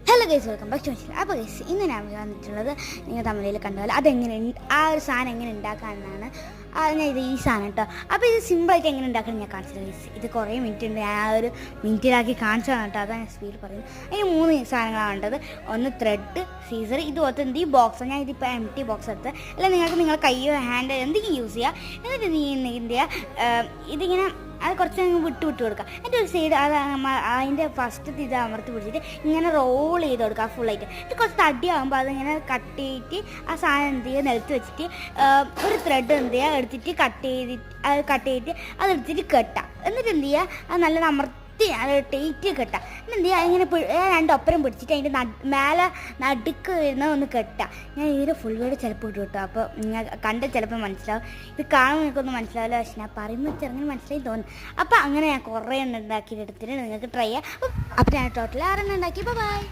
Hello guys, welcome back to my channel. അപ്പോൾ guys, ഇന്ന് ഞാൻ വന്നിട്ടുള്ളത് നിങ്ങൾ തമിഴിൽ കണ്ടുപോലെ അതെങ്ങനെ ആ ഒരു സാധനം എങ്ങനെ ഉണ്ടാക്കാമെന്നാണ്. ഞാൻ ഇത് ഈ സാധനം കേട്ടോ. അപ്പോൾ ഇത് സിമ്പിളായിട്ട് എങ്ങനെ ഉണ്ടാക്കണം ഞാൻ കാണിച്ചത് ഗൈസ്. ഇത് കുറേ മിനിറ്റ് ഉണ്ട്, ഞാൻ ആ ഒരു മിനിറ്റിലാക്കി കാണിച്ചതാണ് കേട്ടോ. അതാണ് ഞാൻ സ്പീഡിൽ പറയുന്നത്. അതിന് 3 സാധനങ്ങളാണ് വേണ്ടത്. ഒന്ന് ത്രെഡ്, സീസർ, ഇതുപോലത്തെ എന്ത് ഈ ബോക്സ്. ഞാൻ ഇതിപ്പോൾ MT ബോക്സ് എടുത്ത്, അല്ല നിങ്ങൾക്ക് നിങ്ങളുടെ കയ്യോ ഹാൻഡ് എന്തെങ്കിലും യൂസ് ചെയ്യുക. എന്നിട്ട് നീ എന്ത് ചെയ്യുക, ഇതിങ്ങനെ അത് കുറച്ച് വിട്ട് കൊടുക്കുക. എന്നിട്ട് ഒരു സൈഡ് അത് അതിൻ്റെ ഫസ്റ്റ് ഇത് അമർത്തി പിടിച്ചിട്ട് ഇങ്ങനെ റോൾ ചെയ്ത് കൊടുക്കുക ഫുള്ളായിട്ട്. എന്നിട്ട് കുറച്ച് തടിയാകുമ്പോൾ അതിങ്ങനെ കട്ട് ചെയ്തിട്ട് ആ സാധനം എന്ത് ചെയ്യുക നിലത്ത് വെച്ചിട്ട് ഒരു ത്രെഡ് എന്ത് ചെയ്യുക എടുത്തിട്ട് കട്ട് ചെയ്തിട്ട് അതെടുത്തിട്ട് കെട്ടാം. എന്നിട്ട് എന്ത് ചെയ്യുക, അത് നല്ല അമർത്തി അത് ടൈറ്റ് കെട്ടാം. എന്ത് ചെയ്യുക, ഇങ്ങനെ രണ്ടൊപ്പരം പിടിച്ചിട്ട് അതിൻ്റെ മേലെ നടുക്ക് വരുന്ന ഒന്ന് കെട്ടാം. ഞാൻ ഇതിൻ്റെ ഫുൾ വീട് ചിലപ്പോൾ ഇട്ടു കേട്ടോ. അപ്പോൾ നിങ്ങൾ കണ്ട് ചിലപ്പോൾ മനസ്സിലാവും. ഇത് കാണുമ്പോൾ നിങ്ങൾക്കൊന്നും മനസ്സിലാവില്ല, പക്ഷെ ഞാൻ പറയുമ്പോൾ ചെറുങ്ങനെ മനസ്സിലായി തോന്നും. അപ്പോൾ അങ്ങനെ ഞാൻ കുറേ എണ്ണം ഉണ്ടാക്കിയിട്ട് എടുത്തിട്ട് നിങ്ങൾക്ക് ട്രൈ ചെയ്യാം. അപ്പോൾ ഞാൻ ടോട്ടൽ 6 എണ്ണം ഉണ്ടാക്കി. ബൈ.